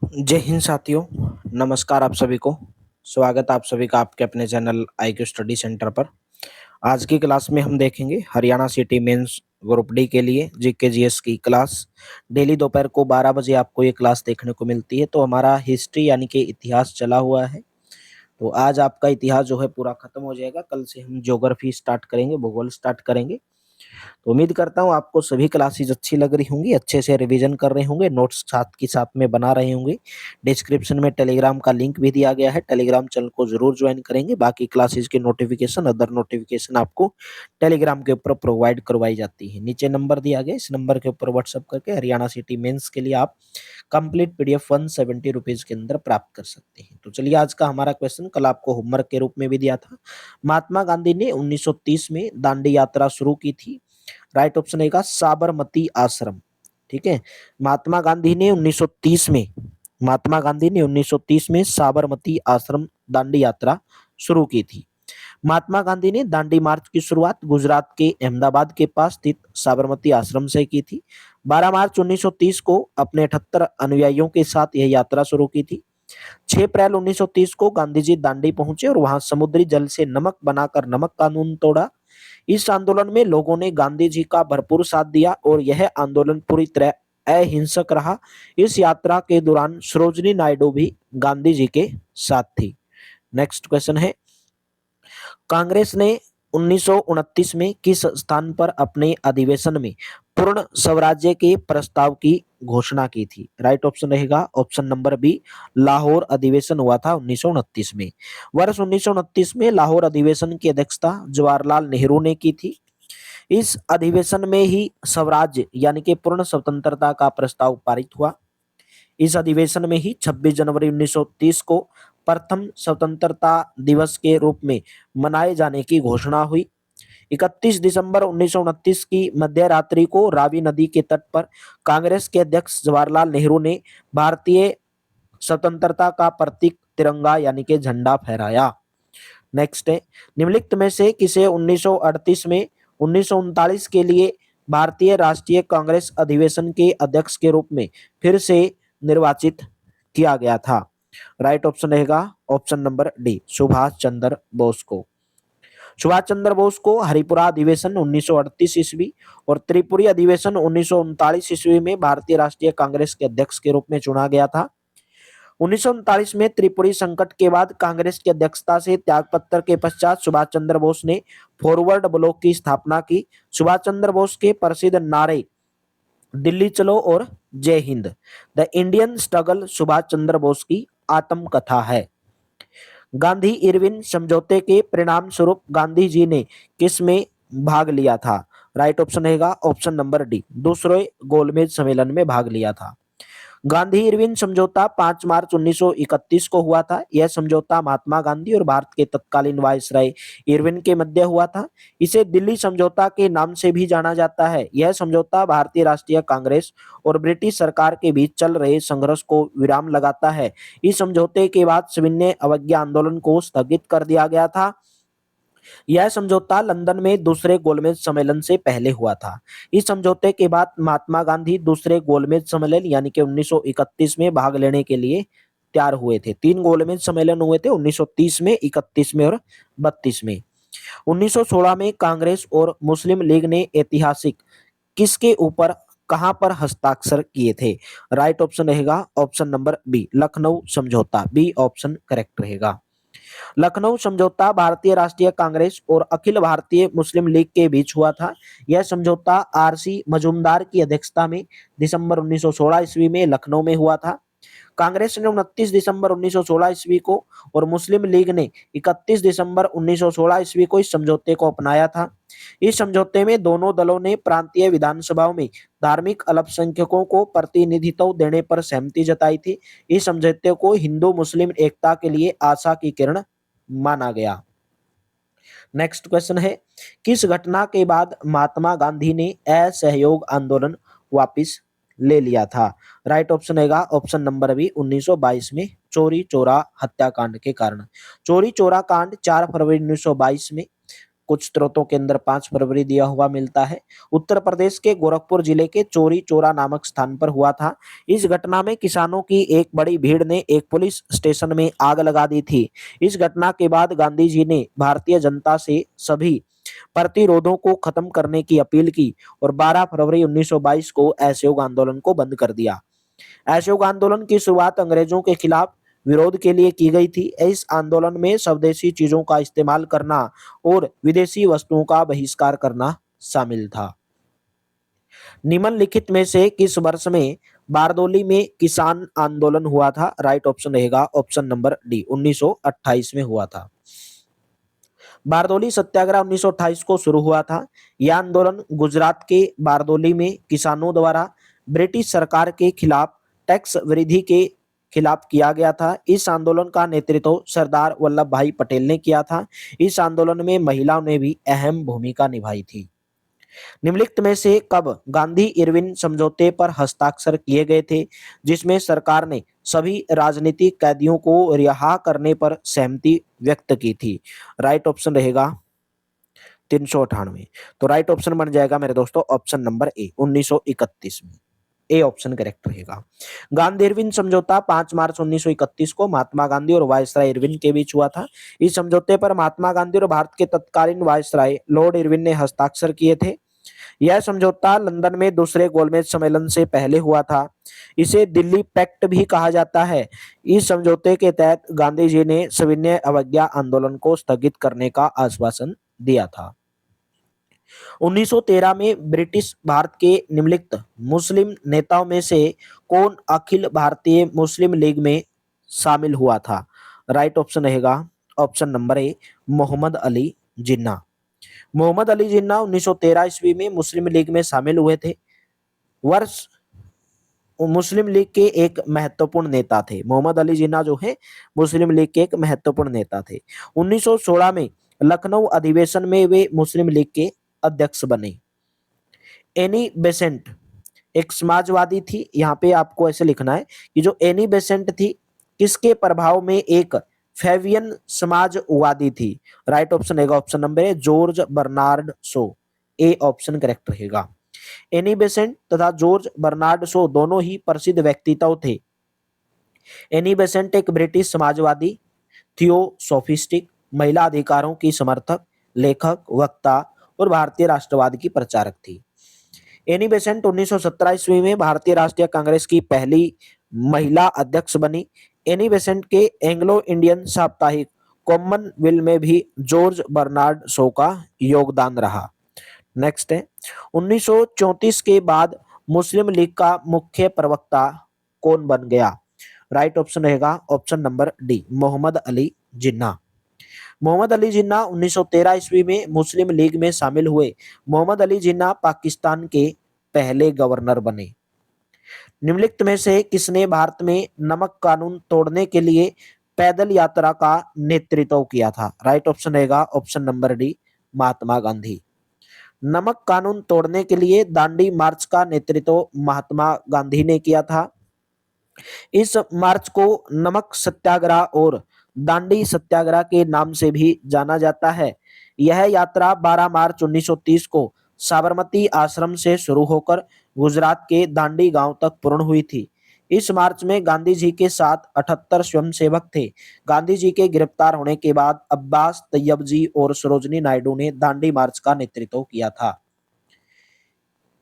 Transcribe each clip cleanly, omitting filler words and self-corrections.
जय हिंद साथियों। नमस्कार आप सभी को। स्वागत है आप सभी का आपके अपने चैनल IQ स्टडी सेंटर पर। आज की क्लास में हम देखेंगे Haryana CET mains group D के लिए जीके जीएस की क्लास। डेली दोपहर को 12 बजे आपको ये क्लास देखने को मिलती है। तो हमारा हिस्ट्री यानी कि इतिहास चला हुआ है, तो आज आपका इतिहास जो है पूरा खत्म हो जाएगा। कल से हम ज्योग्राफी स्टार्ट करेंगे, भूगोल स्टार्ट करेंगे। तो उम्मीद करता हूँ आपको सभी क्लासेस अच्छी लग रही होंगी, अच्छे से रिवीजन कर रहे होंगे, नोट्स साथ के साथ में बना रहे होंगे। डिस्क्रिप्शन में टेलीग्राम का लिंक भी दिया गया है, टेलीग्राम चैनल को जरूर ज्वाइन करेंगे। बाकी क्लासेस के नोटिफिकेशन, अदर नोटिफिकेशन आपको टेलीग्राम के ऊपर प्रोवाइड करवाई जाती है। नीचे नंबर दिया गया, इस नंबर के ऊपर व्हाट्सअप करके हरियाणा सिटी मेंस के लिए आप कंप्लीट पीडीएफ 170 रुपीज के अंदर प्राप्त कर सकते हैं। तो चलिए, आज का हमारा क्वेश्चन कल आपको होमवर्क के रूप में भी दिया था। महात्मा गांधी ने 1930 में दांडी यात्रा शुरू की थी। राइट ऑप्शन रहेगा साबरमती आश्रम। ठीक है। महात्मा गांधी ने 1930 में महात्मा गांधी ने 1930 में साबरमती आश्रम दांडी यात्रा शुरू की थी। महात्मा गांधी ने दांडी मार्च की शुरुआत गुजरात के अहमदाबाद के पास स्थित साबरमती आश्रम से की थी। 12 मार्च 1930 को अपने 78 अनुयायियों के साथ यह यात्रा शुरू की थी। 6 अप्रैल 1930 को गांधी जी दांडी पहुंचे और वहां समुद्री जल से नमक बनाकर नमक कानून तोड़ा। इस आंदोलन में लोगों ने गांधी जी का भरपूर साथ दिया और यह आंदोलन पूरी तरह अहिंसक रहा। इस यात्रा के दौरान सरोजिनी नायडू भी गांधी जी के साथ थी। नेक्स्ट क्वेश्चन है, कांग्रेस ने 1929 में किस स्थान पर अपने अधिवेशन में पूर्ण स्वराज्य के प्रस्ताव की घोषणा की थी? राइट ऑप्शन रहेगा ऑप्शन नंबर बी, लाहौर अधिवेशन हुआ था 1929 में। वर्ष 1929 में लाहौर अधिवेशन की अध्यक्षता जवाहरलाल नेहरू ने की थी। इस अधिवेशन में ही स्वराज्य यानी कि पूर्ण स्वतंत्रता का प्रस्ताव पारित हुआ। इस अधिवेशन में ही 26 जनवरी 1930 को प्रथम स्वतंत्रता दिवस के रूप में मनाए जाने की घोषणा हुई। 31 दिसंबर 1929 की मध्य रात्रि को रावी नदी के तट पर कांग्रेस के अध्यक्ष जवाहरलाल नेहरू ने भारतीय स्वतंत्रता का प्रतीक तिरंगा यानी कि झंडा फहराया। नेक्स्ट है, निम्नलिखित में से किसे 1938 में 1939 के लिए भारतीय राष्ट्रीय कांग्रेस अधिवेशन के अध्यक्ष के रूप में फिर से निर्वाचित किया गया था? राइट ऑप्शन रहेगा option number D, Subhash Chandra Bose को। सुभाष चंद्र बोस को हरिपुरा अधिवेशन 1938 ईस्वी और त्रिपुरी अधिवेशन 1939 ईस्वी में भारतीय राष्ट्रीय कांग्रेस के अध्यक्ष के रूप में चुना गया था। 1939 में त्रिपुरी संकट के बाद कांग्रेस की अध्यक्षता से त्यागपत्र के पश्चात सुभाष चंद्र बोस ने फॉरवर्ड ब्लॉक की स्थापना की। सुभाष चंद्र बोस के प्रसिद्ध नारे दिल्ली चलो और Jai Hind, the Indian struggle Subhash Chandra Bose की आत्मकथा है। गांधी इरविन समझौते के परिणाम स्वरूप गांधी जी ने किस में भाग लिया था? राइट ऑप्शन रहेगा ऑप्शन नंबर डी, दूसरे गोलमेज सम्मेलन में भाग लिया था। गांधी इरविन समझौता 5 मार्च 1931 को हुआ था। यह समझौता महात्मा गांधी और भारत के तत्कालीन वायसराय इरविन के मध्य हुआ था। इसे दिल्ली समझौता के नाम से भी जाना जाता है। यह समझौता भारतीय राष्ट्रीय कांग्रेस और ब्रिटिश सरकार के बीच चल रहे संघर्ष को विराम लगाता है। इस समझौते के बाद सविनय अवज्ञा आंदोलन को स्थगित कर दिया गया था। यह समझौता लंदन में दूसरे गोलमेज सम्मेलन से पहले हुआ था। इस समझौते के बाद महात्मा गांधी दूसरे गोलमेज सम्मेलन यानी कि 1931 में भाग लेने के लिए तैयार हुए थे। 3 गोलमेज सम्मेलन हुए थे, 1930 में, 31 में और 32 में। 1916 में कांग्रेस और मुस्लिम लीग ने ऐतिहासिक किसके ऊपर कहां पर हस्ताक्षर किए थे? राइट ऑप्शन रहेगा ऑप्शन नंबर बी, लखनऊ समझौता। बी ऑप्शन करेक्ट रहेगा। लखनऊ समझौता भारतीय राष्ट्रीय कांग्रेस और अखिल भारतीय मुस्लिम लीग के बीच हुआ था। यह समझौता आरसी मजूमदार की अध्यक्षता में दिसंबर 1916 ईस्वी में लखनऊ में हुआ था। कांग्रेस ने 29 दिसंबर 1916 ईस्वी को और मुस्लिम लीग ने 31 दिसंबर 1916 ईस्वी को इस समझौते को अपनाया था। इस समझौते में दोनों दलों ने प्रांतीय विधानसभाओं में धार्मिक अल्पसंख्यकों को प्रतिनिधित्व देने पर सहमति जताई थी। इस समझौते को हिंदू मुस्लिम एकता के लिए आशा की किरण माना गया। नेक्स्ट क्वेश्चन है, किस घटना के बाद महात्मा गांधी ने असहयोग आंदोलन वापस ले लिया था? राइट ऑप्शन रहेगा ऑप्शन नंबर बी, 1922 में चोरी चोरा हत्याकांड के कारण। चोरी चोरा कांड 4 फरवरी 1922 में कुछ स्रोतों के अंदर 5 फरवरी दिया हुआ मिलता है। उत्तर प्रदेश के गोरखपुर जिले के चोरी चौरा नामक स्थान पर हुआ था। इस घटना में किसानों की एक बड़ी भीड़ ने एक पुलिस स्टेशन में आग लगा दी थी। इस घटना के बाद गांधी जी ने भारतीय जनता से सभी प्रतिरोधों को खत्म करने की अपील की और 12 फरवरी 1922 को असहयोग आंदोलन को बंद कर दिया। असहयोग आंदोलन की शुरुआत अंग्रेजों के खिलाफ विरोध के लिए की गई थी। इस आंदोलन में स्वदेशी चीजों का इस्तेमाल करना और विदेशी वस्तुओं का बहिष्कार करना शामिल था। निम्नलिखित में से किस वर्ष में बारदोली में किसान आंदोलन हुआ था? राइट ऑप्शन रहेगा ऑप्शन नंबर डी, 1928 में हुआ था। बारदोली सत्याग्रह 1928 को शुरू हुआ था। यह आंदोलन गुजरात के बारदोली में किसानों द्वारा ब्रिटिश सरकार के खिलाफ टैक्स वृद्धि के खिलाफ किया गया था। इस आंदोलन का नेतृत्व सरदार वल्लभ भाई पटेल ने किया था। इस आंदोलन में महिलाओं ने भी अहम भूमिका निभाई थी। निम्नलिखित में से कब गांधी इरविन समझौते पर हस्ताक्षर किए गए थे, जिसमें सरकार ने सभी राजनीतिक कैदियों को रिहा करने पर सहमति व्यक्त की थी? राइट ऑप्शन रहेगा 398। तो राइट ऑप्शन बन जाएगा मेरे दोस्तों ऑप्शन नंबर ए, 1931 में। ए ऑप्शन करेक्ट रहेगा। गांधी इरविन समझौता 5 मार्च 1931 को महात्मा गांधी और वायसराय इरविन के बीच हुआ था। इस समझौते पर महात्मा गांधी और भारत के तत्कालीन वायसराय लॉर्ड इरविन ने हस्ताक्षर किए थे। यह समझौता लंदन में दूसरे गोलमेज सम्मेलन से पहले हुआ था। इसे दिल्ली पैक्ट भी कहा जाता है। इस समझौते के तहत गांधी जी ने सविनय अवज्ञा आंदोलन को स्थगित करने का आश्वासन दिया था। 1913 में ब्रिटिश भारत के निम्नलिखित मुस्लिम नेताओं में से कौन अखिल भारतीय मुस्लिम लीग में शामिल हुआ था? राइट ऑप्शन रहेगा option number A, Mohammad Ali Jinnah. Mohammad Ali Jinnah 1913 ईस्वी में मुस्लिम लीग में शामिल हुए थे। वर्ष मुस्लिम लीग के एक महत्वपूर्ण नेता थे। मोहम्मद अली जिन्ना जो है मुस्लिम लीग के एक महत्वपूर्ण नेता थे। 1916 में लखनऊ अधिवेशन में वे मुस्लिम लीग के अध्यक्ष बने। एनी बेसेंट एक समाजवादी थी। यहाँ पे आपको ऐसे लिखना है कि जो एनी बेसेंट थी किसके प्रभाव में एक फेवियन समाजवादी थी? राइट ऑप्शन रहेगा option number A, George Bernard Shaw. A option correct रहेगा। एनी बेसेंट तथा जॉर्ज बर्नार्ड शो दोनों ही प्रसिद्ध व्यक्तित्व थे। एनी बेसेंट एक ब्रिटिश समाजवादी, थियोसोफिस्टिक, महिला अधिकारों की समर्थक, लेखक, वक्ता और भारतीय राष्ट्रवाद की प्रचारक थी। एनी बेसेंट 1917 ईस्वी में भारतीय राष्ट्रीय कांग्रेस की पहली महिला अध्यक्ष बनी। एनी बेसेंट के एंग्लो इंडियन साप्ताहिक कॉमनवेल्थ में भी जॉर्ज बर्नार्ड शो का योगदान रहा। नेक्स्ट है 1934 के बाद मुस्लिम लीग का मुख्य प्रवक्ता कौन बन गया? राइट ऑप्शन रहेगा option number D, Mohammad Ali Jinnah. Mohammad Ali Jinnah 1913 ईस्वी में मुस्लिम लीग में शामिल हुए। मोहम्मद अली जिन्ना पाकिस्तान के पहले गवर्नर बने। निम्नलिखित में से किसने भारत में नमक कानून तोड़ने के लिए पैदल यात्रा का नेतृत्व किया था? राइट ऑप्शन रहेगा option number D, Mahatma Gandhi. नमक कानून तोड़ने के लिए दांडी मार्च का नेतृत्व महात्मा गांधी ने किया था। इस मार्च को नमक सत्याग्रह और दांडी सत्याग्रह के नाम से भी जाना जाता है। यह यात्रा 12 मार्च 1930 को साबरमती आश्रम से शुरू होकर गुजरात के दांडी गांव तक पूर्ण हुई थी। इस मार्च में गांधी जी के साथ 78 स्वयंसेवक थे। गांधी जी के गिरफ्तार होने के बाद अब्बास तैयब जी और सरोजनी नायडू ने दांडी मार्च का नेतृत्व किया था।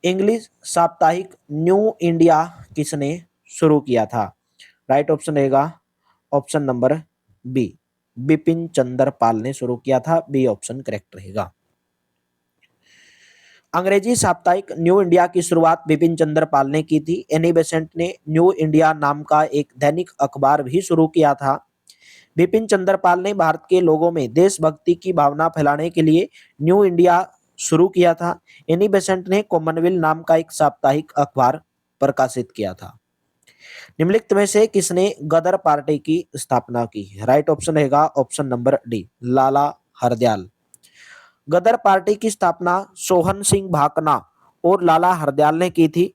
इंग्लिश साप्ताहिक न्यू इंडिया किसने शुरू किया था? राइट ऑप्शन रहेगा option number B, Bipin Chandra Pal ने शुरू किया था। बी ऑप्शन करेक्ट रहेगा। अंग्रेजी साप्ताहिक न्यू इंडिया की शुरुआत बिपिन चंद्र पाल ने की थी। एनी बेसेंट ने न्यू इंडिया नाम का एक दैनिक अखबार भी शुरू किया था। बिपिन चंद्र पाल ने भारत के लोगों में देशभक्ति की भावना फैलाने के लिए न्यू इंडिया शुरू किया था। एनी बेसेंट ने कॉमनवेल्थ नाम का एक साप्ताहिक अखबार प्रकाशित किया था। निम्नलिखित में से किसने गदर पार्टी की स्थापना की? राइट ऑप्शन रहेगा ऑप्शन नंबर डी, लाला हरदयाल। गदर पार्टी की स्थापना सोहन सिंह भाकना और लाला हरदयाल ने की थी।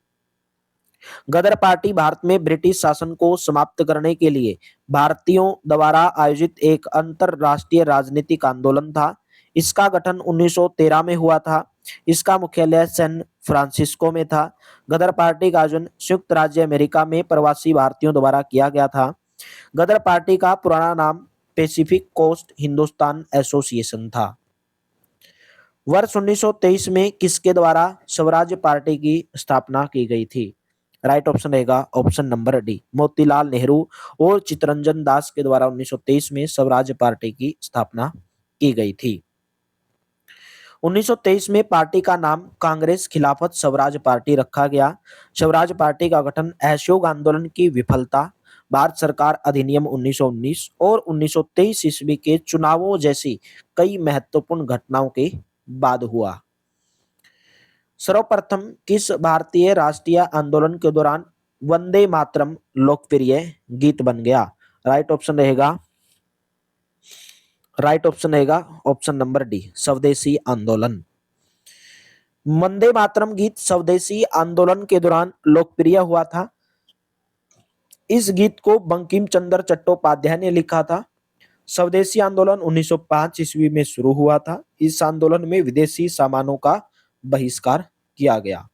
गदर पार्टी भारत में ब्रिटिश शासन को समाप्त करने के लिए भारतीयों द्वारा आयोजित एक अंतरराष्ट्रीय राजनीतिक आंदोलन था। इसका गठन 1913 में हुआ था। इसका मुख्यालय सैन फ्रांसिस्को में था। गदर पार्टी का आयोजन संयुक्त राज्य अमेरिका में प्रवासी भारतीयों द्वारा किया गया था। गदर पार्टी का पुराना नाम पैसिफिक कोस्ट हिंदुस्तान एसोसिएशन था। वर्ष 1923 में किसके द्वारा स्वराज पार्टी की स्थापना की गई थी? राइट ऑप्शन रहेगा option number D, Motilal Nehru और चित्तरंजन दास के द्वारा 1923 में स्वराज पार्टी की स्थापना की गई थी। 1923 में पार्टी का नाम कांग्रेस खिलाफत स्वराज पार्टी रखा गया। स्वराज पार्टी का गठन असहयोग आंदोलन की विफलता, भारत सरकार अधिनियम 1919 और 1923 ईस्वी के चुनावों जैसी कई महत्वपूर्ण घटनाओं के बाद हुआ। सर्वप्रथम किस भारतीय राष्ट्रीय आंदोलन के दौरान वंदे मातरम लोकप्रिय गीत बन गया? राइट ऑप्शन रहेगा ऑप्शन नंबर डी, स्वदेशी आंदोलन। वंदे मातरम गीत स्वदेशी आंदोलन के दौरान लोकप्रिय हुआ था। इस गीत को बंकिम चंद्र चट्टोपाध्याय ने लिखा था। स्वदेशी आंदोलन 1905 ईस्वी में शुरू हुआ था। इस आंदोलन में विदेशी सामानों का बहिष्कार किया गया।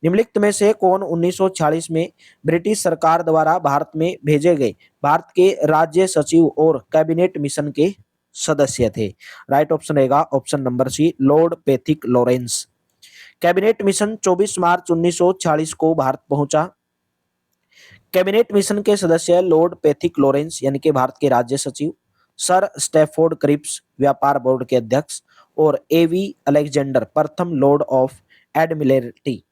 निम्नलिखित में से कौन 1946 में ब्रिटिश सरकार द्वारा भारत में भेजे गए भारत के राज्य सचिव और कैबिनेट मिशन के सदस्य थे? राइट ऑप्शन रहेगा option number C, Lord Pethick Lawrence. Cabinet mission 24 March 1946 को भारत पहुंचा। कैबिनेट मिशन के सदस्य लॉर्ड पैथिक लॉरेंस यानी कि भारत के राज्य सचिव, सर स्टैफोर्ड क्रिप्स व्यापार बोर्ड के अध्यक्ष और एवी अलेक्जेंडर प्रथम लॉर्ड ऑफ एडमिरल्टी।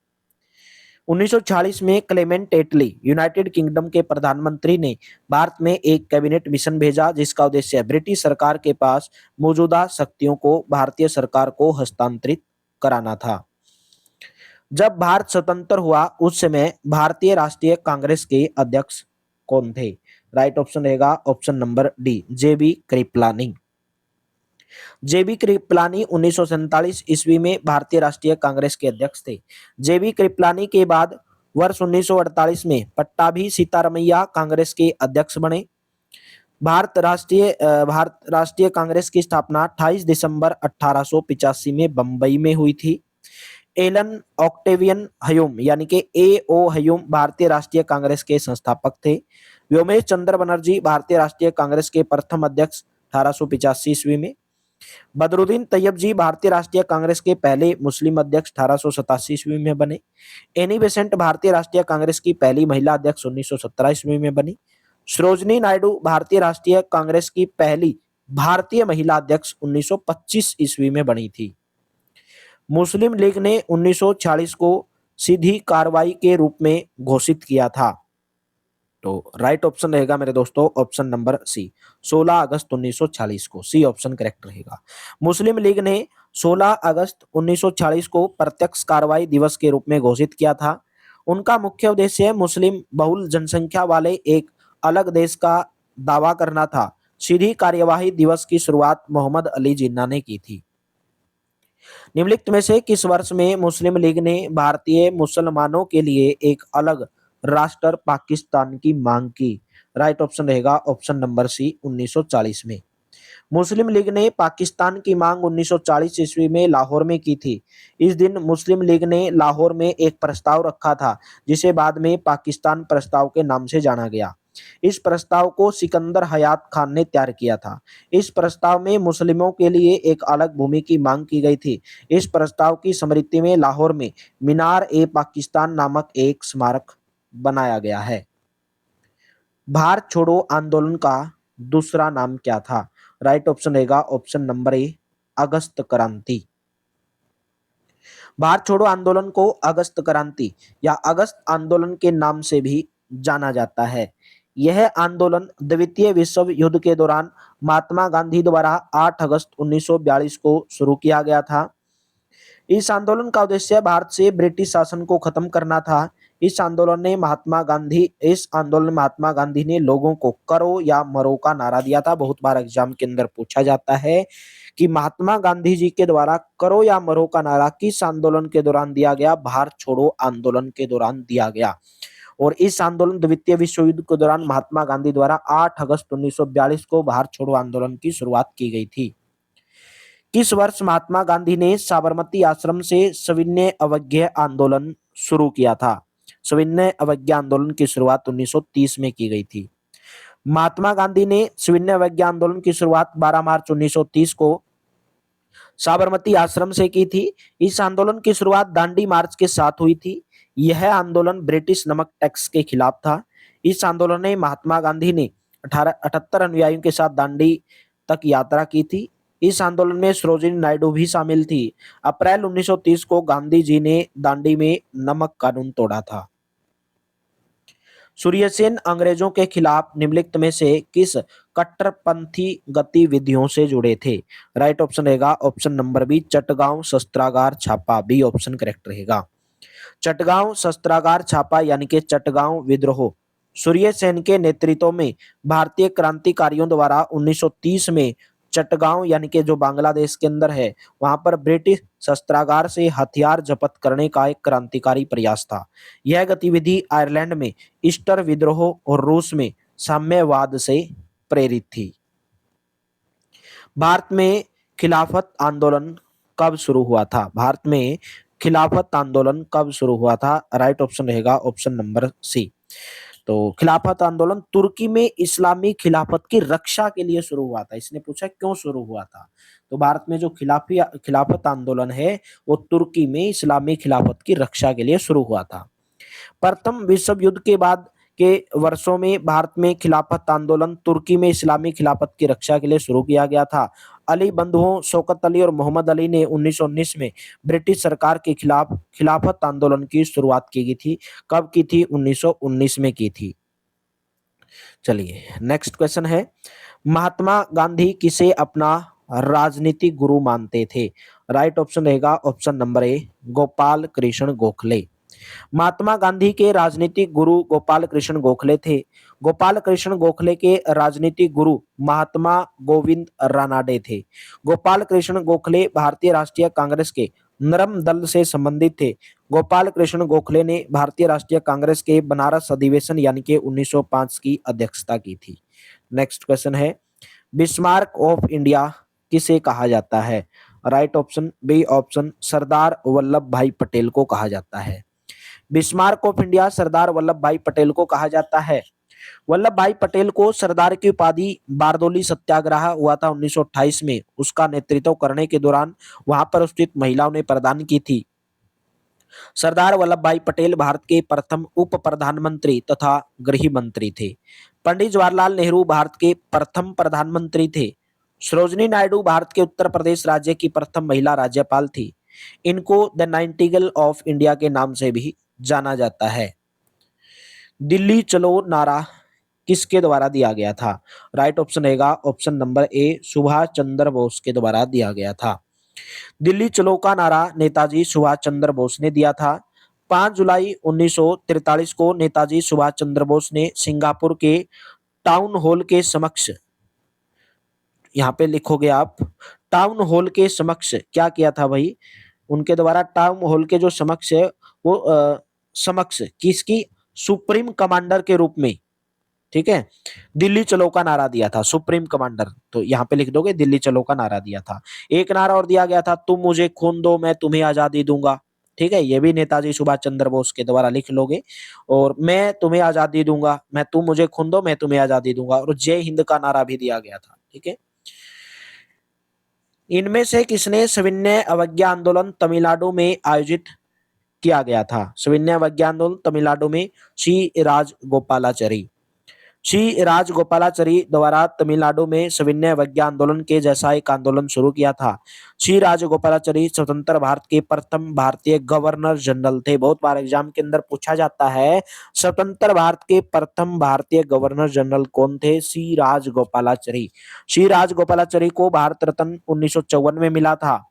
1946 में क्लेमेंट एटली यूनाइटेड किंगडम के प्रधानमंत्री ने भारत में एक कैबिनेट मिशन भेजा जिसका उद्देश्य ब्रिटिश सरकार के पास मौजूदा शक्तियों को भारतीय सरकार को हस्तांतरित कराना था। जब भारत स्वतंत्र हुआ उस समय भारतीय राष्ट्रीय कांग्रेस के अध्यक्ष कौन थे? राइट ऑप्शन रहेगा ऑप्शन नंबर डी, जेबी कृपलानी। जेबी कृपलानी 1947 ईस्वी में भारतीय राष्ट्रीय कांग्रेस के अध्यक्ष थे। जेबी कृपलानी के बाद वर्ष 1948 में पट्टाभी सीतारमैया कांग्रेस के अध्यक्ष बने। भारत राष्ट्रीय कांग्रेस की स्थापना 28 दिसंबर 1885 में बंबई में हुई थी। एलन ऑक्टेवियन ह्यूम यानी कि ए.ओ. ह्यूम भारतीय राष्ट्रीय कांग्रेस के संस्थापक थे। व्योमेश चंद्र बनर्जी भारतीय राष्ट्रीय कांग्रेस के प्रथम अध्यक्ष 1885 ईस्वी में। बदरुद्दीन तैयब भारतीय राष्ट्रीय कांग्रेस के पहले मुस्लिम अध्यक्ष 1887 ईस्वी में बने। एनी बेसेंट भारतीय राष्ट्रीय कांग्रेस की पहली महिला अध्यक्ष 1917 ईस्वी में बनी। सरोजनी नायडू भारतीय राष्ट्रीय कांग्रेस की पहली भारतीय महिला अध्यक्ष 1925 ईस्वी में बनी थी। मुस्लिम लीग ने 1946 को सीधी कार्रवाई के रूप में घोषित किया था। तो राइट ऑप्शन रहेगा मेरे दोस्तों ऑप्शन नंबर सी, 16 अगस्त 1946 को। सी ऑप्शन करेक्ट रहेगा। मुस्लिम लीग ने 16 अगस्त 1946 को प्रत्यक्ष कार्रवाई दिवस के रूप में घोषित किया था। उनका मुख्य उद्देश्य मुस्लिम बहुल जनसंख्या वाले एक अलग देश का दावा करना था। सीधी कार्यवाही दिवस की शुरुआत मोहम्मद अली जिन्ना ने की थी। निम्नलिखित में से किस वर्ष में मुस्लिम लीग ने भारतीय मुसलमानों के लिए एक अलग राष्ट्र पाकिस्तान की मांग की? राइट ऑप्शन रहेगा ऑप्शन नंबर सी, 1940 में। मुस्लिम लीग ने पाकिस्तान की मांग 1940 ईस्वी में लाहौर में की थी। इस दिन मुस्लिम लीग ने लाहौर में एक प्रस्ताव रखा था जिसे बाद में पाकिस्तान प्रस्ताव के नाम से जाना गया। इस प्रस्ताव को सिकंदर हयात खान ने तैयार किया था। इस प्रस्ताव में मुस्लिमों के लिए एक अलग भूमि की मांग की गई थी। इस प्रस्ताव की स्मृति में लाहौर में मीनार ए पाकिस्तान नामक एक स्मारक बनाया गया है। भारत छोड़ो आंदोलन का दूसरा नाम क्या था? राइट ऑप्शन रहेगा ऑप्शन नंबर ए, अगस्त क्रांति। भारत छोड़ो आंदोलन को अगस्त क्रांति या अगस्त आंदोलन के नाम से भी जाना जाता है। यह आंदोलन द्वितीय विश्व युद्ध के दौरान महात्मा गांधी द्वारा 8 अगस्त 1942 को शुरू किया गया था। इस आंदोलन का उद्देश्य भारत से ब्रिटिश शासन को खत्म करना था। इस आंदोलन में महात्मा गांधी ने लोगों को करो या मरो का नारा दिया था। बहुत बार एग्जाम के अंदर पूछा जाता है कि महात्मा गांधी जी के द्वारा करो या मरो का नारा किस आंदोलन के दौरान दिया गया? भारत छोड़ो आंदोलन के दौरान दिया गया। और इस आंदोलन द्वितीय विश्व युद्ध के दौरान महात्मा गांधी द्वारा 8 अगस्त 1942 को भारत छोड़ो आंदोलन की शुरुआत की गई थी। किस वर्ष महात्मा गांधी ने साबरमती आश्रम से सविनय अवज्ञा आंदोलन शुरू किया था? सविनय अवज्ञा आंदोलन की शुरुआत 1930 में की गई थी। महात्मा गांधी ने सविनय अवज्ञा आंदोलन की शुरुआत 12 मार्च 1930 को साबरमती आश्रम से की थी। इस आंदोलन की शुरुआत दांडी मार्च के साथ हुई थी। यह आंदोलन ब्रिटिश नमक टैक्स के खिलाफ था। इस आंदोलन में महात्मा गांधी ने 1878 अनुयायियों के साथ दांडी तक यात्रा की थी। इस आंदोलन में सरोजिनी नायडू भी शामिल थी। अप्रैल 1930 को गांधी जी ने दांडी में नमक कानून तोड़ा था। सूर्यसेन अंग्रेजों के खिलाफ निम्नलिखित में से किस कट्टरपंथी गतिविधियों से जुड़े थे? राइट ऑप्शन रहेगा ऑप्शन नंबर बी, चटगांव शस्त्रागार छापा। बी ऑप्शन करेक्ट रहेगा। चटगांव शस्त्रागार छापा यानी कि चटगांव विद्रोह सूर्यसेन के नेतृत्व में भारतीय क्रांतिकारियों द्वारा 1930 में चटगांव यानी कि जो बांग्लादेश के अंदर है वहां पर ब्रिटिश शस्त्रागार से हथियार जब्त करने का एक क्रांतिकारी प्रयास था। यह गतिविधि आयरलैंड में ईस्टर विद्रोह और रूस में साम्यवाद से प्रेरित थी। भारत में खिलाफत आंदोलन कब शुरू हुआ था? भारत में खिलाफत आंदोलन कब शुरू हुआ था? राइट ऑप्शन रहेगा ऑप्शन नंबर सी। तो खिलाफत आंदोलन तुर्की में इस्लामी खिलाफत की रक्षा के लिए शुरू हुआ था। इसने पूछा क्यों शुरू हुआ था? तो भारत में जो खिलाफत आंदोलन है वो तुर्की में इस्लामी खिलाफत की रक्षा के लिए शुरू हुआ था। प्रथम विश्व युद्ध के बाद के वर्षों में भारत में खिलाफत आंदोलन तुर्की में इस्लामी खिलाफत की रक्षा के लिए शुरू किया गया था। अली बंधुओं शौकत अली और मोहम्मद अली ने 1919 में ब्रिटिश सरकार के खिलाफ खिलाफत आंदोलन की शुरुआत की गई थी। कब की थी? 1919 में की थी। चलिए नेक्स्ट क्वेश्चन है, महात्मा गांधी किसे अपना राजनीतिक गुरु मानते थे? राइट ऑप्शन रहेगा option number A, Gopal Krishna Gokhale. Mahatma Gandhi के राजनीतिक गुरु गोपाल कृष्ण गोखले थे। गोपाल कृष्ण गोखले के राजनीतिक गुरु महात्मा गोविंद रानाडे थे। गोपाल कृष्ण गोखले भारतीय राष्ट्रीय कांग्रेस के नरम दल से संबंधित थे। गोपाल कृष्ण गोखले ने भारतीय राष्ट्रीय कांग्रेस के बनारस अधिवेशन यानी कि 1905 की अध्यक्षता की थी। नेक्स्ट क्वेश्चन है, बिस्मार्क ऑफ इंडिया किसे कहा जाता है? Right option B option Sardar Vallabh भाई पटेल को कहा जाता है। Bismarck of India Sardar Vallabh भाई पटेल को कहा जाता है। वल्लभ भाई पटेल को सरदार की उपाधि बारदोली सत्याग्रह हुआ था 1928 में, उसका नेतृत्व करने के दौरान वहां पर उपस्थित महिलाओं ने प्रदान की थी। सरदार वल्लभ भाई पटेल भारत के प्रथम उप प्रधानमंत्री तथा गृह मंत्री थे। पंडित जवाहरलाल नेहरू भारत के प्रथम प्रधानमंत्री थे। सरोजिनी नायडू भारत के उत्तर प्रदेश राज्य की प्रथम महिला राज्यपाल थी। इनको द नाइटिंगेल ऑफ इंडिया के नाम से भी जाना जाता है। दिल्ली चलो नारा किसके द्वारा दिया गया था? राइट ऑप्शन रहेगा ऑप्शन नंबर ए, सुभाष चंद्र बोस के द्वारा दिया गया था। दिल्ली चलो का नारा नेताजी सुभाष चंद्र बोस ने दिया था। 5 जुलाई 1943 को नेताजी सुभाष चंद्र बोस ने सिंगापुर के टाउन हॉल के समक्ष, यहाँ पे लिखोगे आप, टाउन हॉल के समक्ष क्या किया था भाई? उनके द्वारा टाउन हॉल के जो समक्ष है वो समक्ष किसकी? सुप्रीम कमांडर के रूप में, ठीक है, दिल्ली चलो का नारा दिया था। सुप्रीम कमांडर, तो यहाँ पे लिख दोगे दिल्ली चलो का नारा दिया था। एक नारा और दिया गया था, तुम मुझे खून दो मैं तुम्हें आजादी दूंगा। ठीक है, ये भी नेताजी सुभाष चंद्र बोस के द्वारा लिख लोगे। और मैं तुम्हें आजादी दूंगा, मैं, तुम मुझे खून दो मैं तुम्हें आजादी दूंगा। और जय हिंद का नारा भी दिया गया था। ठीक है, इनमें से किसने सविनय अवज्ञा आंदोलन तमिलनाडु में आयोजित किया गया था? सविनय अवज्ञा आंदोलन तमिलनाडु में सी राजगोपालाचारी। श्री राजगोपालाचारी द्वारा तमिलनाडु में सविनय अवज्ञा आंदोलन के जैसा एक आंदोलन शुरू किया था। श्री राजगोपालाचारी स्वतंत्र भारत के प्रथम भारतीय गवर्नर जनरल थे। बहुत बार एग्जाम के अंदर पूछा जाता है, स्वतंत्र भारत के प्रथम भारतीय गवर्नर जनरल कौन थे? श्री राजगोपालाचारी। श्री राजगोपालाचारी को भारत रत्न 1954 में मिला था।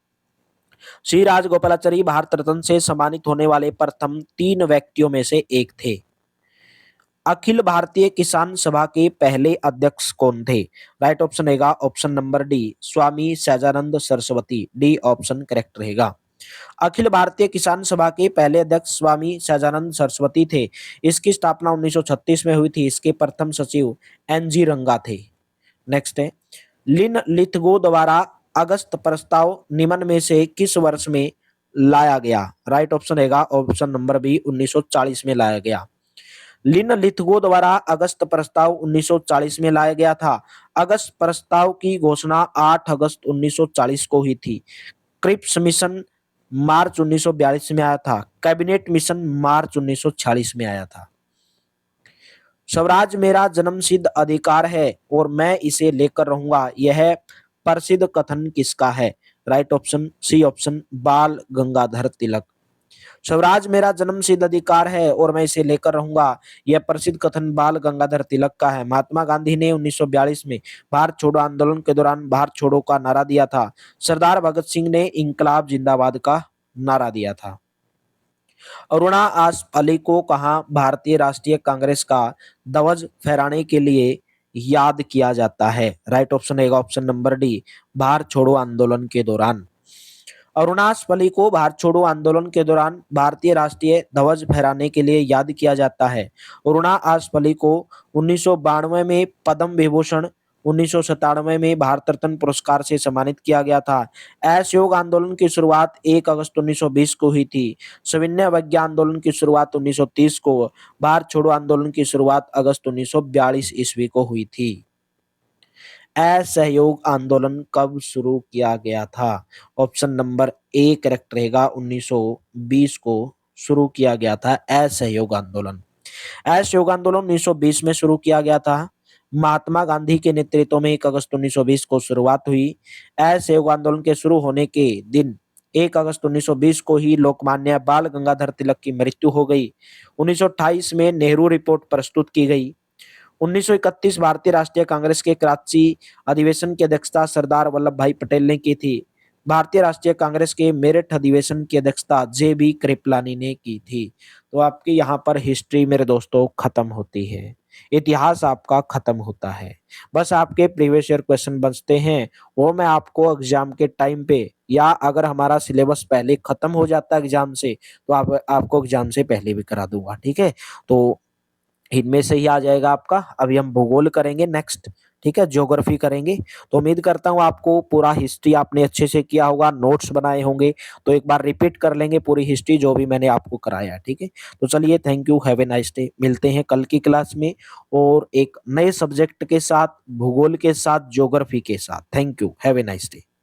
श्री राजगोपालाचारी भारत रत्न से सम्मानित होने वाले प्रथम 3 व्यक्तियों में से एक थे। अखिल भारतीय किसान सभा के पहले अध्यक्ष कौन थे? राइट ऑप्शन रहेगा option number D, Swami Sahajanand Saraswati. D option correct रहेगा। अखिल भारतीय किसान सभा के पहले अध्यक्ष स्वामी सहजानंद सरस्वती थे। इसकी स्थापना 1936 में हुई थी। इसके प्रथम सचिव एनजी रंगा थे। नेक्स्ट है, लिन लिथगो द्वारा अगस्त प्रस्ताव निम्न में से किस वर्ष में लाया गया? राइट ऑप्शन रहेगा ऑप्शन नंबर बी 1940 में लाया गया। लिनलिथगो द्वारा अगस्त प्रस्ताव 1940 में लाया गया था। अगस्त प्रस्ताव की घोषणा 8 अगस्त 1940 को हुई थी। क्रिप्स मिशन मार्च 1942 में आया था। कैबिनेट मिशन मार्च 1946 में आया था। स्वराज मेरा जन्मसिद्ध अधिकार है और मैं इसे लेकर रहूंगा, यह प्रसिद्ध कथन किसका है? राइट ऑप्शन सी ऑप्शन बाल गंगाधर तिलक। स्वराज मेरा जन्मसिद्ध अधिकार है और मैं इसे लेकर रहूंगा, यह प्रसिद्ध कथन बाल गंगाधर तिलक का है। महात्मा गांधी ने 1942 में भारत छोड़ो आंदोलन के दौरान भारत छोड़ो का नारा दिया था। सरदार भगत सिंह ने इंकलाब जिंदाबाद का नारा दिया था। अरुणा आसफ अली को कहां भारतीय राष्ट्रीय कांग्रेस का ध्वज फहराने के लिए याद किया जाता है? राइट ऑप्शन रहेगा ऑप्शन नंबर डी, भारत छोड़ो आंदोलन के दौरान। अरुणा आसफ अली को भारत छोड़ो आंदोलन के दौरान भारतीय राष्ट्रीय ध्वज फहराने के लिए याद किया जाता है। अरुणा आसफ अली को 1992 में पद्म विभूषण, 1997 में भारत रत्न पुरस्कार से सम्मानित किया गया था। असहयोग आंदोलन की शुरुआत 1 अगस्त 1920 को हुई थी। सविनय अवज्ञा आंदोलन की शुरुआत 1930 को। भारत छोड़ो आंदोलन की शुरुआत अगस्त 1942 ईस्वी को हुई थी। असहयोग आंदोलन कब शुरू किया गया था? ऑप्शन नंबर ए करेक्ट रहेगा, 1920 को शुरू किया गया था असहयोग आंदोलन। असहयोग आंदोलन 1920 में शुरू किया गया था। महात्मा गांधी के नेतृत्व में 1 अगस्त 1920 को शुरुआत हुई। असहयोग आंदोलन के शुरू होने के दिन 1 अगस्त 1920 को ही लोकमान्य बाल गंगाधर तिलक की मृत्यु हो गई। 1928 में नेहरू रिपोर्ट प्रस्तुत की गई। 1931 भारतीय राष्ट्रीय कांग्रेस के कराची अधिवेशन की अध्यक्षता सरदार वल्लभ भाई पटेल ने की थी। भारतीय राष्ट्रीय कांग्रेस के मेरठ अधिवेशन की अध्यक्षता जे.बी. कृपलानी ने की थी। तो आपकी यहाँ पर हिस्ट्री मेरे दोस्तों खत्म होती है, इतिहास आपका खत्म होता है। बस आपके प्रीवियस ईयर क्वेश्चन बचते हैं, वो मैं आपको एग्जाम के टाइम पे, या अगर हमारा सिलेबस पहले खत्म हो जाता है एग्जाम से, तो आपको एग्जाम से पहले भी करा दूंगा, ठीक है। तो इनमें से ही आ जाएगा आपका। अभी हम भूगोल करेंगे नेक्स्ट, ठीक है, ज्योग्राफी करेंगे। तो उम्मीद करता हूँ आपको पूरा हिस्ट्री आपने अच्छे से किया होगा, नोट्स बनाए होंगे। तो एक बार रिपीट कर लेंगे पूरी हिस्ट्री जो भी मैंने आपको कराया, ठीक है। तो चलिए, thank you, have a nice day. मिलते हैं कल की क्लास में और एक नए सब्जेक्ट के साथ, भूगोल के साथ, ज्योग्राफी के साथ। Thank you, have a nice day.